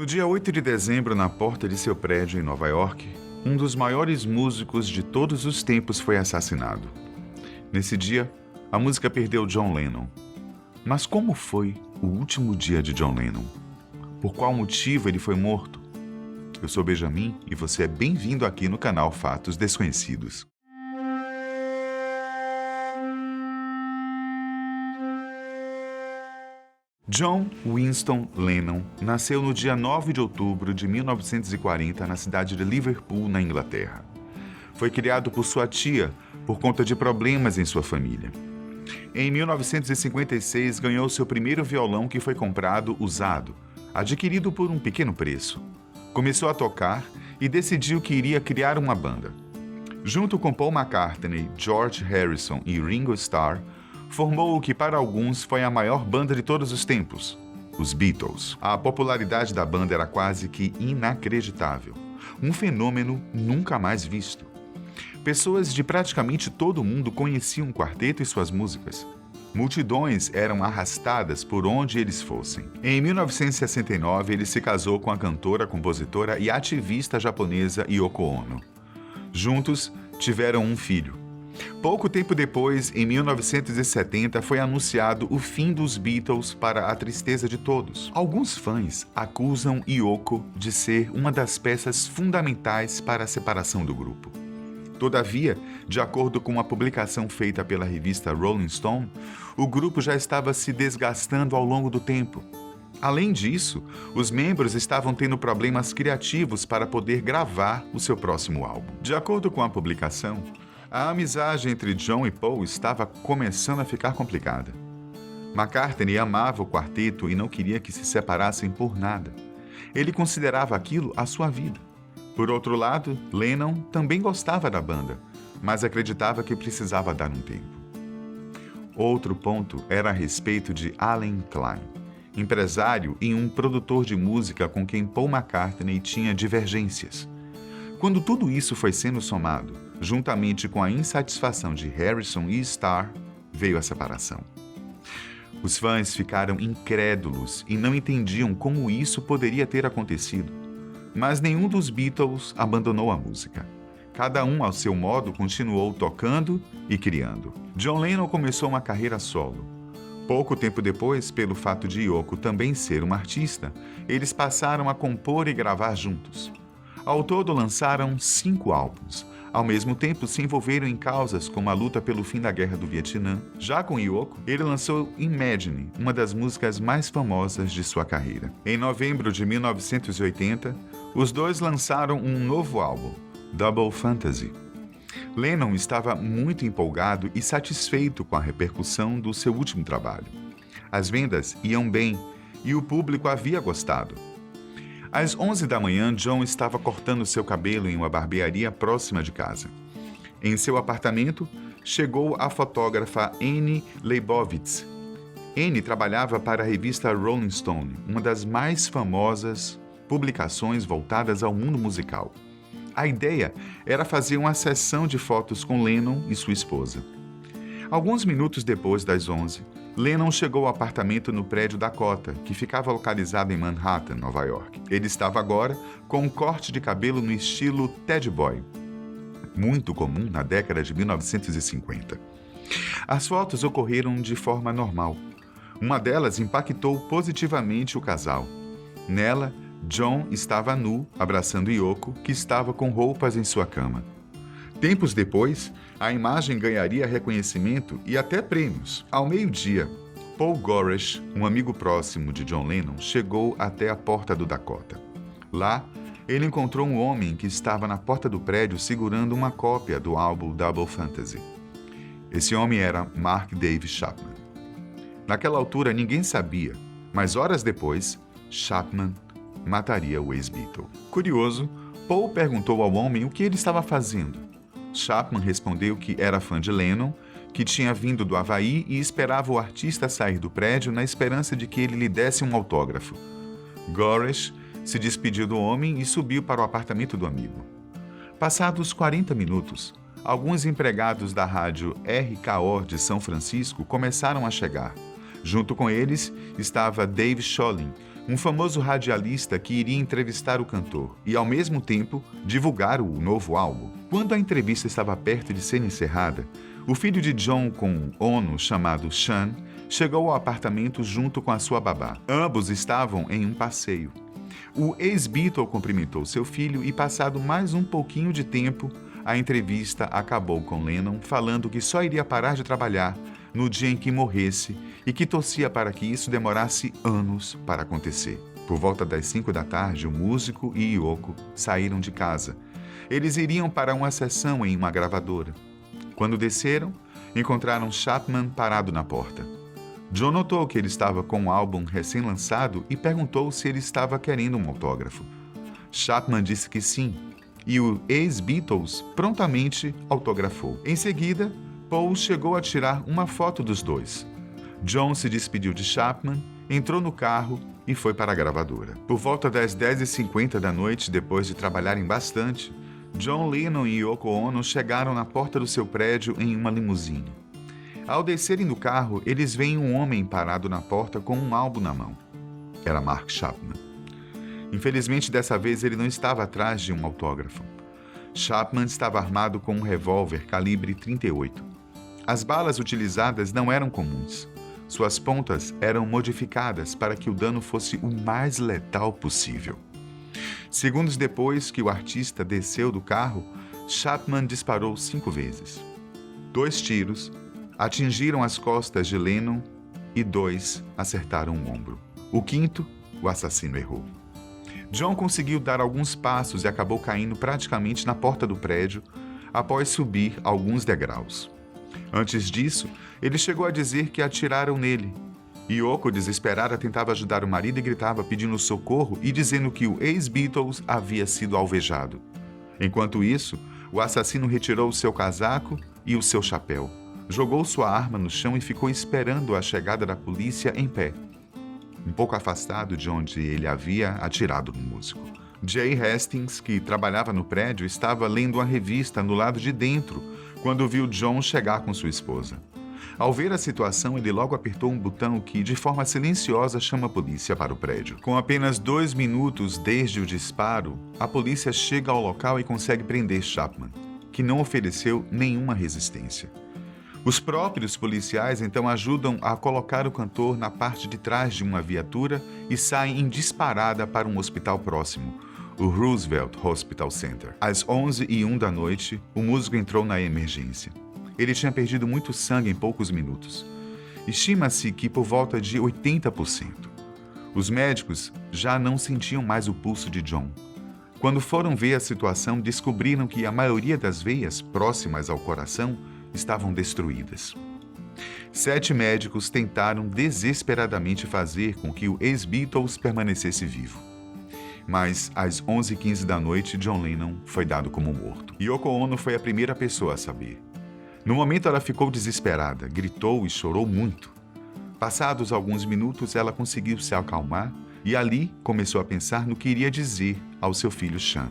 No dia 8 de dezembro, na porta de seu prédio em Nova York, um dos maiores músicos de todos os tempos foi assassinado. Nesse dia, a música perdeu John Lennon. Mas como foi o último dia de John Lennon? Por qual motivo ele foi morto? Eu sou Benjamin e você é bem-vindo aqui no canal Fatos Desconhecidos. John Winston Lennon nasceu no dia 9 de outubro de 1940 na cidade de Liverpool, na Inglaterra. Foi criado por sua tia por conta de problemas em sua família. Em 1956, ganhou seu primeiro violão que foi comprado usado, adquirido por um pequeno preço. Começou a tocar e decidiu que iria criar uma banda. Junto com Paul McCartney, George Harrison e Ringo Starr, formou o que para alguns foi a maior banda de todos os tempos, os Beatles. A popularidade da banda era quase que inacreditável, um fenômeno nunca mais visto. Pessoas de praticamente todo o mundo conheciam o quarteto e suas músicas. Multidões eram arrastadas por onde eles fossem. Em 1969, ele se casou com a cantora, compositora e ativista japonesa Yoko Ono. Juntos, tiveram um filho. Pouco tempo depois, em 1970, foi anunciado o fim dos Beatles para a tristeza de todos. Alguns fãs acusam Yoko de ser uma das peças fundamentais para a separação do grupo. Todavia, de acordo com uma publicação feita pela revista Rolling Stone, o grupo já estava se desgastando ao longo do tempo. Além disso, os membros estavam tendo problemas criativos para poder gravar o seu próximo álbum. De acordo com a publicação, a amizade entre John e Paul estava começando a ficar complicada. McCartney amava o quarteto e não queria que se separassem por nada. Ele considerava aquilo a sua vida. Por outro lado, Lennon também gostava da banda, mas acreditava que precisava dar um tempo. Outro ponto era a respeito de Allen Klein, empresário e um produtor de música com quem Paul McCartney tinha divergências. Quando tudo isso foi sendo somado, juntamente com a insatisfação de Harrison e Starr, veio a separação. Os fãs ficaram incrédulos e não entendiam como isso poderia ter acontecido. Mas nenhum dos Beatles abandonou a música. Cada um, ao seu modo, continuou tocando e criando. John Lennon começou uma carreira solo. Pouco tempo depois, pelo fato de Yoko também ser uma artista, eles passaram a compor e gravar juntos. Ao todo, lançaram 5 álbuns. Ao mesmo tempo, se envolveram em causas como a luta pelo fim da Guerra do Vietnã. Já com Yoko, ele lançou Imagine, uma das músicas mais famosas de sua carreira. Em novembro de 1980, os dois lançaram um novo álbum, Double Fantasy. Lennon estava muito empolgado e satisfeito com a repercussão do seu último trabalho. As vendas iam bem e o público havia gostado. Às 11 da manhã, John estava cortando seu cabelo em uma barbearia próxima de casa. Em seu apartamento, chegou a fotógrafa Annie Leibovitz. Annie trabalhava para a revista Rolling Stone, uma das mais famosas publicações voltadas ao mundo musical. A ideia era fazer uma sessão de fotos com Lennon e sua esposa. Alguns minutos depois das 11, Lennon chegou ao apartamento no prédio Dakota, que ficava localizado em Manhattan, Nova York. Ele estava agora com um corte de cabelo no estilo Ted Boy, muito comum na década de 1950. As fotos ocorreram de forma normal. Uma delas impactou positivamente o casal. Nela, John estava nu, abraçando Yoko, que estava com roupas em sua cama. Tempos depois, a imagem ganharia reconhecimento e até prêmios. Ao meio-dia, Paul Goresh, um amigo próximo de John Lennon, chegou até a porta do Dakota. Lá, ele encontrou um homem que estava na porta do prédio segurando uma cópia do álbum Double Fantasy. Esse homem era Mark Dave Chapman. Naquela altura, ninguém sabia, mas horas depois, Chapman mataria o ex-Beatle. Curioso, Paul perguntou ao homem o que ele estava fazendo. Chapman respondeu que era fã de Lennon, que tinha vindo do Havaí e esperava o artista sair do prédio na esperança de que ele lhe desse um autógrafo. Goresh se despediu do homem e subiu para o apartamento do amigo. Passados 40 minutos, alguns empregados da rádio RKO de São Francisco começaram a chegar. Junto com eles estava Dave Scholin, um famoso radialista que iria entrevistar o cantor e, ao mesmo tempo, divulgar o novo álbum. Quando a entrevista estava perto de ser encerrada, o filho de John com Ono, chamado Sean, chegou ao apartamento junto com a sua babá. Ambos estavam em um passeio. O ex-Beatle cumprimentou seu filho e, passado mais um pouquinho de tempo, a entrevista acabou com Lennon falando que só iria parar de trabalhar no dia em que morresse e que torcia para que isso demorasse anos para acontecer. Por volta das 5 da tarde, o músico e Yoko saíram de casa. Eles iriam para uma sessão em uma gravadora. Quando desceram, encontraram Chapman parado na porta. John notou que ele estava com um álbum recém-lançado e perguntou se ele estava querendo um autógrafo. Chapman disse que sim, e o ex-Beatles prontamente autografou. Em seguida, Paul chegou a tirar uma foto dos dois. John se despediu de Chapman, entrou no carro e foi para a gravadora. Por volta das 10h50 da noite, depois de trabalharem bastante, John Lennon e Yoko Ono chegaram na porta do seu prédio em uma limusine. Ao descerem do carro, eles veem um homem parado na porta com um álbum na mão. Era Mark Chapman. Infelizmente, dessa vez, ele não estava atrás de um autógrafo. Chapman estava armado com um revólver calibre .38. As balas utilizadas não eram comuns. Suas pontas eram modificadas para que o dano fosse o mais letal possível. Segundos depois que o artista desceu do carro, Chapman disparou 5 vezes. 2 tiros atingiram as costas de Lennon e 2 acertaram o ombro. O 5º, o assassino errou. John conseguiu dar alguns passos e acabou caindo praticamente na porta do prédio após subir alguns degraus. Antes disso, ele chegou a dizer que atiraram nele. Yoko, desesperada, tentava ajudar o marido e gritava pedindo socorro e dizendo que o ex-Beatles havia sido alvejado. Enquanto isso, o assassino retirou o seu casaco e o seu chapéu, jogou sua arma no chão e ficou esperando a chegada da polícia em pé, um pouco afastado de onde ele havia atirado no músico. Jay Hastings, que trabalhava no prédio, estava lendo uma revista no lado de dentro quando viu John chegar com sua esposa. Ao ver a situação, ele logo apertou um botão que, de forma silenciosa, chama a polícia para o prédio. Com apenas 2 minutos desde o disparo, a polícia chega ao local e consegue prender Chapman, que não ofereceu nenhuma resistência. Os próprios policiais então ajudam a colocar o cantor na parte de trás de uma viatura e saem em disparada para um hospital próximo, o Roosevelt Hospital Center. Às 11h01 da noite, o músico entrou na emergência. Ele tinha perdido muito sangue em poucos minutos. Estima-se que por volta de 80%. Os médicos já não sentiam mais o pulso de John. Quando foram ver a situação, descobriram que a maioria das veias próximas ao coração estavam destruídas. 7 médicos tentaram desesperadamente fazer com que o ex-Beatles permanecesse vivo. Mas, às 11h15 da noite, John Lennon foi dado como morto. Yoko Ono foi a primeira pessoa a saber. No momento, ela ficou desesperada, gritou e chorou muito. Passados alguns minutos, ela conseguiu se acalmar e ali começou a pensar no que iria dizer ao seu filho Sean.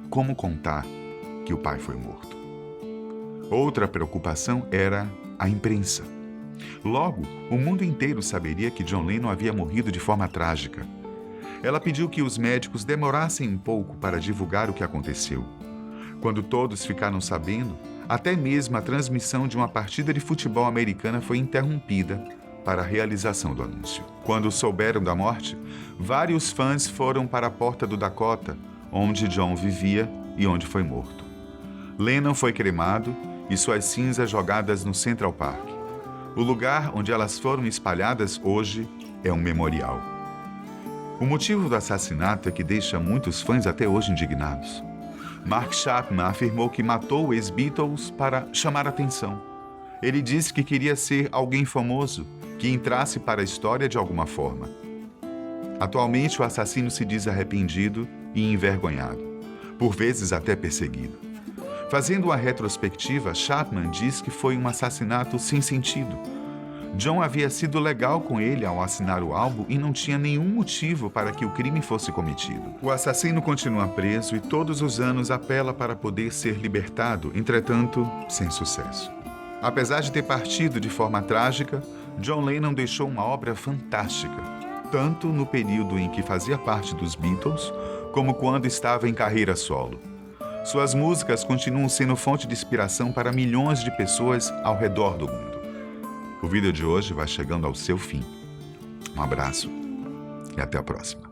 Como contar que o pai foi morto? Outra preocupação era a imprensa. Logo, o mundo inteiro saberia que John Lennon havia morrido de forma trágica. Ela pediu que os médicos demorassem um pouco para divulgar o que aconteceu. Quando todos ficaram sabendo, até mesmo a transmissão de uma partida de futebol americana foi interrompida para a realização do anúncio. Quando souberam da morte, vários fãs foram para a porta do Dakota, onde John vivia e onde foi morto. Lennon foi cremado e suas cinzas jogadas no Central Park. O lugar onde elas foram espalhadas hoje é um memorial. O motivo do assassinato é que deixa muitos fãs até hoje indignados. Mark Chapman afirmou que matou o ex-Beatles para chamar atenção. Ele disse que queria ser alguém famoso, que entrasse para a história de alguma forma. Atualmente, o assassino se diz arrependido e envergonhado, por vezes até perseguido. Fazendo uma retrospectiva, Chapman diz que foi um assassinato sem sentido. John havia sido legal com ele ao assinar o álbum e não tinha nenhum motivo para que o crime fosse cometido. O assassino continua preso e todos os anos apela para poder ser libertado, entretanto, sem sucesso. Apesar de ter partido de forma trágica, John Lennon deixou uma obra fantástica, tanto no período em que fazia parte dos Beatles, como quando estava em carreira solo. Suas músicas continuam sendo fonte de inspiração para milhões de pessoas ao redor do mundo. O vídeo de hoje vai chegando ao seu fim. Um abraço e até a próxima.